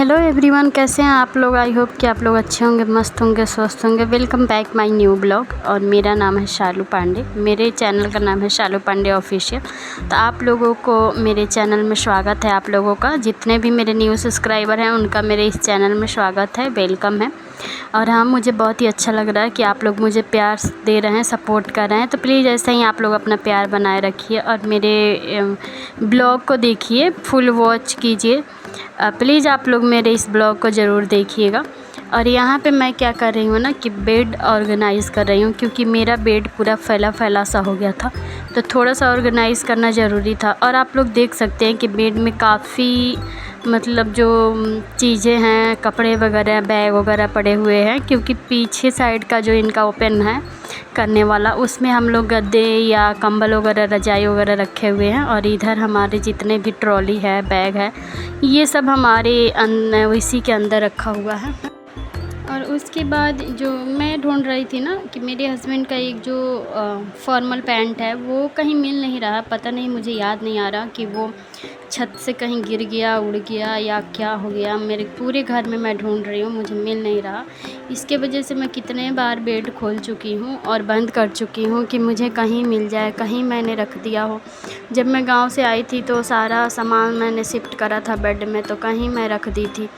Hello everyone, कैसे हैं आप लोग। आई होप कि आप लोग अच्छे होंगे, मस्त होंगे, स्वस्थ होंगे। Welcome back my new blog. और मेरा नाम है शालू पांडे। मेरे चैनल का नाम है शालू पांडे ऑफिशियल। तो आप लोगों को मेरे चैनल में स्वागत है। आप लोगों का जितने भी मेरे न्यू सब्सक्राइबर हैं उनका मेरे इस चैनल में स्वागत है, वेलकम है। और हाँ, मुझे बहुत ही अच्छा लग रहा है कि आप लोग मुझे प्यार दे रहे हैं, सपोर्ट कर रहे हैं। तो प्लीज़ ऐसे ही आप लोग अपना प्यार बनाए रखिए और मेरे ब्लॉग को देखिए, फुल वॉच कीजिए। प्लीज़ आप लोग मेरे इस ब्लॉग को ज़रूर देखिएगा। और यहाँ पे मैं क्या कर रही हूँ ना कि बेड ऑर्गेनाइज़ कर रही हूँ, क्योंकि मेरा बेड पूरा फैला फैला सा हो गया था, तो थोड़ा सा ऑर्गेनाइज़ करना ज़रूरी था। और आप लोग देख सकते हैं कि बेड में काफ़ी मतलब जो चीज़ें हैं, कपड़े वगैरह, बैग वगैरह पड़े हुए हैं, क्योंकि पीछे साइड का जो इनका ओपन है करने वाला, उसमें हम लोग गद्दे या कंबल वगैरह, रजाई वगैरह रखे हुए हैं। और इधर हमारे जितने भी ट्रॉली है, बैग है, ये सब हमारे इसी के अंदर रखा हुआ है। और उसके बाद जो मैं ढूंढ रही थी ना कि मेरे हस्बैंड का एक जो फॉर्मल पैंट है वो कहीं मिल नहीं रहा। पता नहीं, मुझे याद नहीं आ रहा कि वो छत से कहीं गिर गया, उड़ गया या क्या हो गया। मेरे पूरे घर में मैं ढूंढ रही हूँ, मुझे मिल नहीं रहा। इसके वजह से मैं कितने बार बेड खोल चुकी हूँ और बंद कर चुकी हूँ कि मुझे कहीं मिल जाए, कहीं मैंने रख दिया हो। जब मैं गांव से आई थी तो सारा सामान मैंने शिफ्ट करा था बेड में, तो कहीं मैं रख दी थी।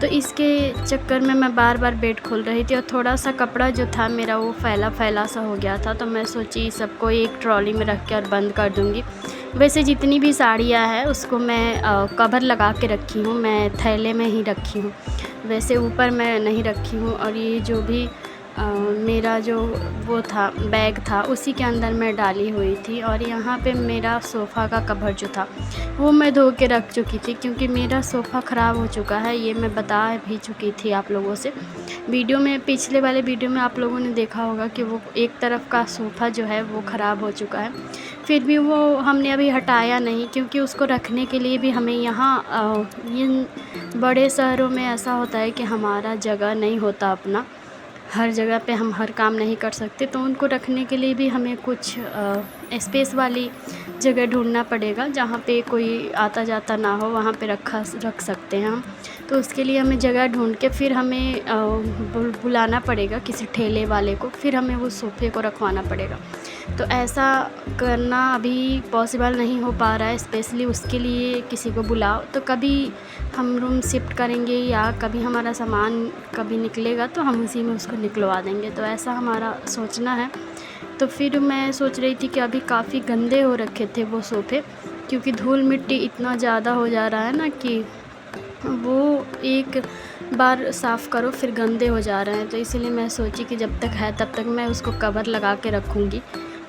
तो इसके चक्कर में मैं बार बार बेड खोल रही थी और थोड़ा सा कपड़ा जो था मेरा वो फैला फैला सा हो गया था। तो मैं सोची सबको एक ट्रॉली में रख के और बंद कर दूँगी। वैसे जितनी भी साड़ियाँ हैं उसको मैं कवर लगा के रखी हूँ, मैं थैले में ही रखी हूँ, वैसे ऊपर मैं नहीं रखी हूँ। और ये जो भी मेरा जो वो था, बैग था, उसी के अंदर मैं डाली हुई थी। और यहाँ पे मेरा सोफ़ा का कवर जो था वो मैं धो के रख चुकी थी, क्योंकि मेरा सोफ़ा ख़राब हो चुका है। ये मैं बता भी चुकी थी आप लोगों से वीडियो में, पिछले वाले वीडियो में आप लोगों ने देखा होगा कि वो एक तरफ का सोफ़ा जो है वो ख़राब हो चुका है। फिर भी वो हमने अभी हटाया नहीं, क्योंकि उसको रखने के लिए भी हमें यहाँ इन बड़े शहरों में ऐसा होता है कि हमारा जगह नहीं होता अपना, हर जगह पे हम हर काम नहीं कर सकते। तो उनको रखने के लिए भी हमें कुछ स्पेस वाली जगह ढूंढना पड़ेगा, जहाँ पे कोई आता जाता ना हो, वहाँ पे रख सकते हैं हम। तो उसके लिए हमें जगह ढूंढ के फिर हमें बुलाना पड़ेगा किसी ठेले वाले को, फिर हमें वो सोफ़े को रखवाना पड़ेगा। तो ऐसा करना अभी पॉसिबल नहीं हो पा रहा है, स्पेशली उसके लिए किसी को बुलाओ। तो कभी हम रूम शिफ्ट करेंगे या कभी हमारा सामान कभी निकलेगा तो हम उसी में उसको निकलवा देंगे। तो ऐसा हमारा सोचना है। तो फिर मैं सोच रही थी कि अभी काफ़ी गंदे हो रखे थे वो सोफ़े, क्योंकि धूल मिट्टी इतना ज़्यादा हो जा रहा है ना कि वो एक बार साफ़ करो फिर गंदे हो जा रहे हैं। तो इसीलिए मैं सोची कि जब तक है तब तक मैं उसको कवर लगा के रखूँगी।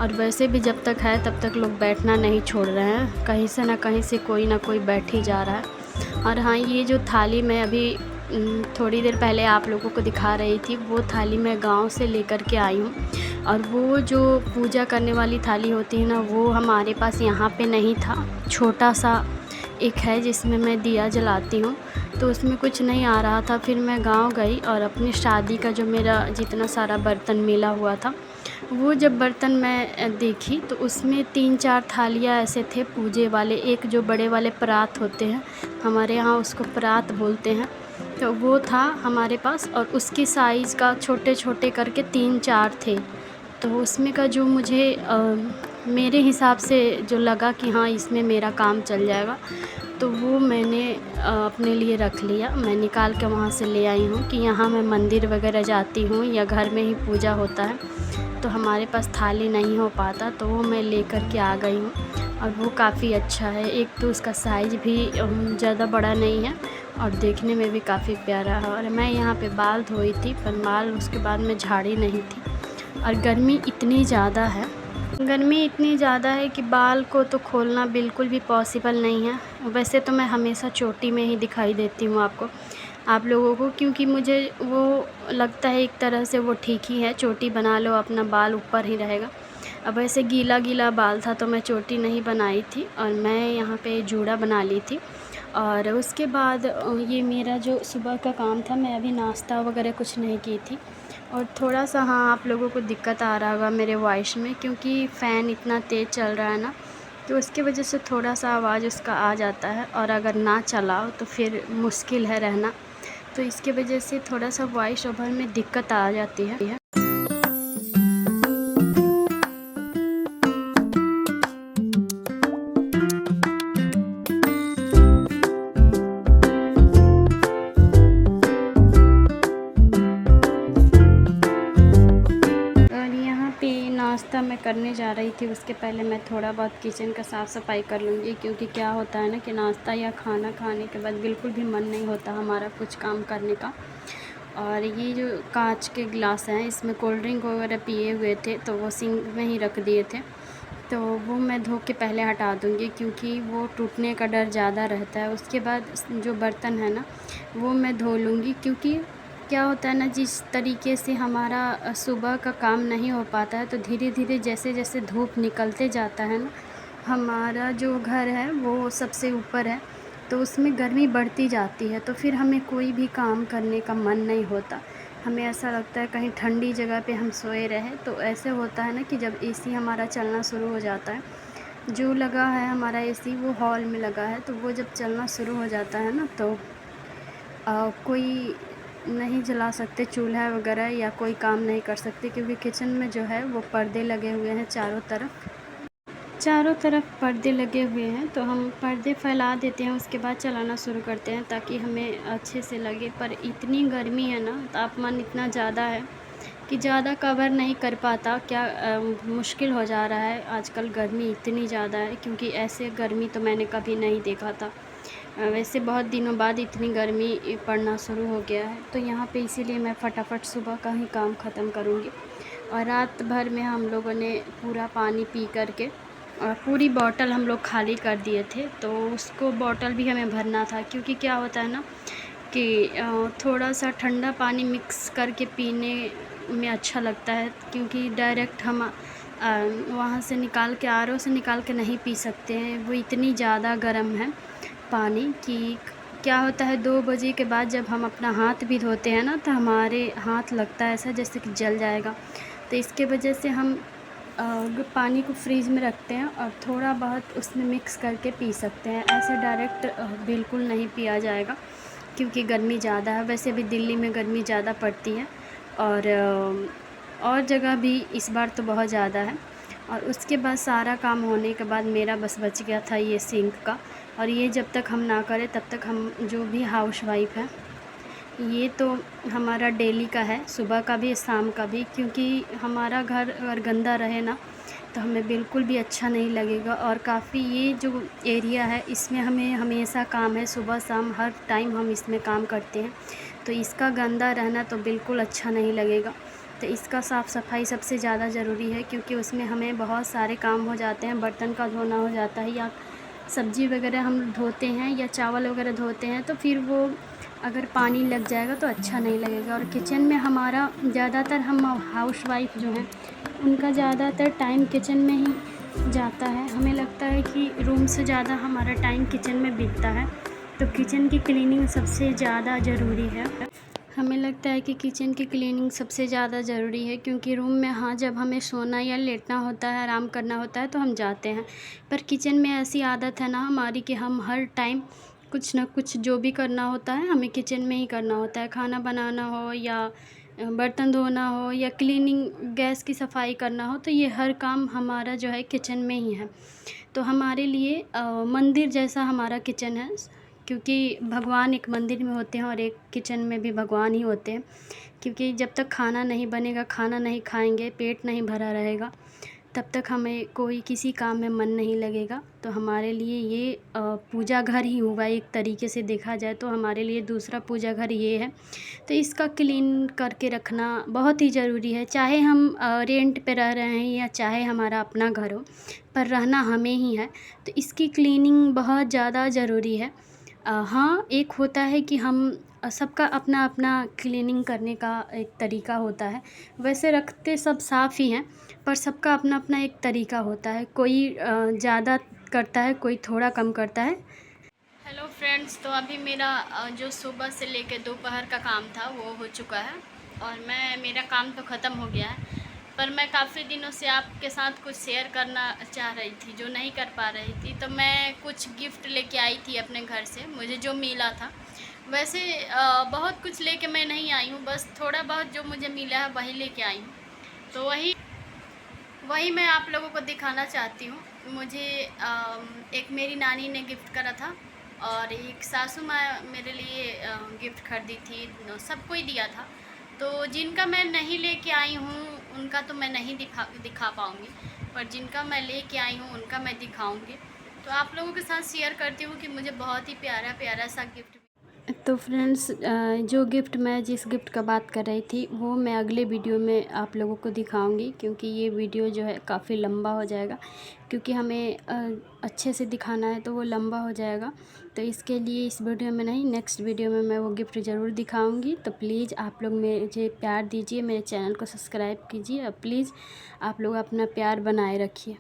और वैसे भी जब तक है तब तक लोग बैठना नहीं छोड़ रहे हैं, कहीं से ना कहीं से कोई ना कोई बैठ ही जा रहा है। और हाँ, ये जो थाली मैं अभी थोड़ी देर पहले आप लोगों को दिखा रही थी, वो थाली मैं गांव से लेकर के आई हूँ। और वो जो पूजा करने वाली थाली होती है ना, वो हमारे पास यहाँ पे नहीं था। छोटा सा एक है जिसमें मैं दिया जलाती हूँ, तो उसमें कुछ नहीं आ रहा था। फिर मैं गांव गई और अपनी शादी का जो मेरा जितना सारा बर्तन मिला हुआ था, वो जब बर्तन मैं देखी तो उसमें 3-4 थालियाँ ऐसे थे पूजे वाले। एक जो बड़े वाले परात होते हैं, हमारे यहाँ उसको परात बोलते हैं, तो वो था हमारे पास। और उसकी साइज़ का छोटे छोटे करके 3-4 थे। तो उसमें का जो मुझे मेरे हिसाब से जो लगा कि हाँ इसमें मेरा काम चल जाएगा, तो वो मैंने अपने लिए रख लिया। मैं निकाल के वहाँ से ले आई हूँ कि यहाँ मैं मंदिर वगैरह जाती हूँ या घर में ही पूजा होता है तो हमारे पास थाली नहीं हो पाता, तो वो मैं लेकर के आ गई हूँ। और वो काफ़ी अच्छा है। एक तो उसका साइज़ भी ज़्यादा बड़ा नहीं है और देखने में भी काफ़ी प्यारा है। और मैं यहाँ पे बाल धोई थी, पर बाल उसके बाद में झाड़ी नहीं थी। और गर्मी इतनी ज़्यादा है, गर्मी इतनी ज़्यादा है कि बाल को तो खोलना बिल्कुल भी पॉसिबल नहीं है। वैसे तो मैं हमेशा चोटी में ही दिखाई देती हूँ आप लोगों को, क्योंकि मुझे वो लगता है एक तरह से वो ठीक ही है, चोटी बना लो अपना बाल ऊपर ही रहेगा। अब ऐसे गीला गीला बाल था तो मैं चोटी नहीं बनाई थी और मैं यहाँ पे जूड़ा बना ली थी। और उसके बाद ये मेरा जो सुबह का काम था, मैं अभी नाश्ता वगैरह कुछ नहीं की थी। और थोड़ा सा हाँ, आप लोगों को दिक्कत आ रहा होगा मेरे वॉइस में, क्योंकि फ़ैन इतना तेज़ चल रहा है ना, तो उसकी वजह से थोड़ा सा आवाज़ उसका आ जाता है, और अगर ना चलाओ तो फिर मुश्किल है रहना। तो इसकी वजह से थोड़ा सा वॉइस ओवर में दिक्कत आ जाती है। नाश्ता मैं करने जा रही थी, उसके पहले मैं थोड़ा बहुत किचन का साफ़ सफाई कर लूँगी, क्योंकि क्या होता है ना कि नाश्ता या खाना खाने के बाद बिल्कुल भी मन नहीं होता हमारा कुछ काम करने का। और ये जो कांच के गिलास हैं, इसमें कोल्ड ड्रिंक वगैरह पिए हुए थे, तो वो सिंक में ही रख दिए थे, तो वो मैं धो के पहले हटा दूँगी, क्योंकि वो टूटने का डर ज़्यादा रहता है। उसके बाद जो बर्तन है ना, वो मैं धो लूँगी, क्योंकि क्या होता है ना, जिस तरीके से हमारा सुबह का काम नहीं हो पाता है, तो धीरे धीरे जैसे जैसे धूप निकलते जाता है ना, हमारा जो घर है वो सबसे ऊपर है, तो उसमें गर्मी बढ़ती जाती है, तो फिर हमें कोई भी काम करने का मन नहीं होता। हमें ऐसा लगता है कहीं ठंडी जगह पे हम सोए रहें। तो ऐसे होता है ना कि जब एसी हमारा चलना शुरू हो जाता है, जो लगा है हमारा एसी वो हॉल में लगा है, तो वो जब चलना शुरू हो जाता है ना, तो कोई नहीं जला सकते चूल्हा वगैरह, या कोई काम नहीं कर सकते, क्योंकि किचन में जो है वो पर्दे लगे हुए हैं चारों तरफ पर्दे लगे हुए हैं। तो हम पर्दे फैला देते हैं, उसके बाद चलाना शुरू करते हैं ताकि हमें अच्छे से लगे। पर इतनी गर्मी है ना, तापमान इतना ज़्यादा है कि ज़्यादा कवर नहीं कर पाता, क्या मुश्किल हो जा रहा है। आजकल गर्मी इतनी ज़्यादा है, क्योंकि ऐसे गर्मी तो मैंने कभी नहीं देखा था। वैसे बहुत दिनों बाद इतनी गर्मी पड़ना शुरू हो गया है, तो यहाँ पे इसीलिए मैं फटाफट सुबह का ही काम ख़त्म करूँगी। और रात भर में हम लोगों ने पूरा पानी पी करके पूरी बॉटल हम लोग खाली कर दिए थे, तो उसको बॉटल भी हमें भरना था, क्योंकि क्या होता है ना कि थोड़ा सा ठंडा पानी मिक्स करके पीने में अच्छा लगता है, क्योंकि डायरेक्ट हम वहाँ से निकाल के आरओ से निकाल के नहीं पी सकते हैं, वो इतनी ज़्यादा गर्म है पानी कि क्या होता है 2 बजे के बाद जब हम अपना हाथ भी धोते हैं ना, तो हमारे हाथ लगता है ऐसा जैसे कि जल जाएगा। तो इसके वजह से हम पानी को फ्रीज़ में रखते हैं और थोड़ा बहुत उसमें मिक्स करके पी सकते हैं। ऐसे डायरेक्ट बिल्कुल नहीं पिया जाएगा, क्योंकि गर्मी ज़्यादा है। वैसे भी दिल्ली में गर्मी ज़्यादा पड़ती है, और जगह भी इस बार तो बहुत ज़्यादा है। और उसके बाद सारा काम होने के बाद मेरा बस बच गया था ये सिंक का, और ये जब तक हम ना करें तब तक हम जो भी हाउसवाइफ़ है, ये तो हमारा डेली का है, सुबह का भी शाम का भी, क्योंकि हमारा घर अगर गंदा रहे ना, तो हमें बिल्कुल भी अच्छा नहीं लगेगा। और काफ़ी ये जो एरिया है, इसमें हमें हमेशा काम है, सुबह शाम हर टाइम हम इसमें काम करते हैं, तो इसका गंदा रहना तो बिल्कुल अच्छा नहीं लगेगा। तो इसका साफ़ सफाई सबसे ज़्यादा ज़रूरी है, क्योंकि उसमें हमें बहुत सारे काम हो जाते हैं, बर्तन का धोना हो जाता है, या सब्ज़ी वगैरह हम धोते हैं, या चावल वगैरह धोते हैं, तो फिर वो अगर पानी लग जाएगा तो अच्छा नहीं लगेगा। और किचन में हमारा ज़्यादातर, हम हाउसवाइफ़ जो हैं उनका ज़्यादातर टाइम किचन में ही जाता है। हमें लगता है कि रूम से ज़्यादा हमारा टाइम किचन में बीतता है, तो किचन की क्लीनिंग सबसे ज़्यादा ज़रूरी है। हमें लगता है कि किचन की क्लीनिंग सबसे ज़्यादा ज़रूरी है, क्योंकि रूम में हाँ, जब हमें सोना या लेटना होता है, आराम करना होता है, तो हम जाते हैं। पर किचन में ऐसी आदत है ना हमारी कि हम हर टाइम कुछ ना कुछ जो भी करना होता है हमें किचन में ही करना होता है। खाना बनाना हो, या बर्तन धोना हो, या क्लीनिंग, गैस की सफाई करना हो, तो ये हर काम हमारा जो है किचन में ही है। तो हमारे लिए मंदिर जैसा हमारा किचन है, क्योंकि भगवान एक मंदिर में होते हैं और एक किचन में भी भगवान ही होते हैं। क्योंकि जब तक खाना नहीं बनेगा, खाना नहीं खाएंगे, पेट नहीं भरा रहेगा, तब तक हमें कोई किसी काम में मन नहीं लगेगा। तो हमारे लिए ये पूजा घर ही हुआ, एक तरीके से देखा जाए तो हमारे लिए दूसरा पूजा घर ये है। तो इसका क्लीन करके रखना बहुत ही ज़रूरी है, चाहे हम रेंट पे रह रहे हैं या चाहे हमारा अपना घर हो, पर रहना हमें ही है, तो इसकी क्लीनिंग बहुत ज़्यादा ज़रूरी है। हाँ, एक होता है कि हम सबका अपना अपना क्लीनिंग करने का एक तरीका होता है। वैसे रखते सब साफ़ ही हैं, पर सबका अपना अपना एक तरीका होता है। कोई ज़्यादा करता है, कोई थोड़ा कम करता है। हेलो फ्रेंड्स, तो अभी मेरा जो सुबह से लेकर दोपहर का काम था वो हो चुका है, और मेरा काम तो ख़त्म हो गया है। पर मैं काफ़ी दिनों से आपके साथ कुछ शेयर करना चाह रही थी, जो नहीं कर पा रही थी। तो मैं कुछ गिफ्ट लेके आई थी अपने घर से, मुझे जो मिला था। वैसे बहुत कुछ लेके मैं नहीं आई हूँ, बस थोड़ा बहुत जो मुझे मिला है वही लेके आई हूँ। तो वही वही मैं आप लोगों को दिखाना चाहती हूँ। मुझे एक मेरी नानी ने गिफ्ट करा था और एक सासू माँ मेरे लिए गिफ्ट खरीदी थी, सबको ही दिया था। तो जिनका मैं नहीं लेके आई हूँ उनका तो मैं नहीं दिखा पाऊँगी, पर जिनका मैं लेके आई हूँ उनका मैं दिखाऊँगी। तो आप लोगों के साथ शेयर करती हूँ कि मुझे बहुत ही प्यारा प्यारा सा गिफ्ट। तो फ्रेंड्स, जो गिफ्ट मैं जिस गिफ्ट का बात कर रही थी वो मैं अगले वीडियो में आप लोगों को दिखाऊंगी, क्योंकि ये वीडियो जो है काफ़ी लंबा हो जाएगा, क्योंकि हमें अच्छे से दिखाना है तो वो लंबा हो जाएगा। तो इसके लिए इस वीडियो में नहीं, नेक्स्ट वीडियो में मैं वो गिफ्ट ज़रूर दिखाऊंगी। तो प्लीज़ आप लोग मुझे प्यार दीजिए, मेरे चैनल को सब्सक्राइब कीजिए और प्लीज़ आप लोग अपना प्यार बनाए रखिए।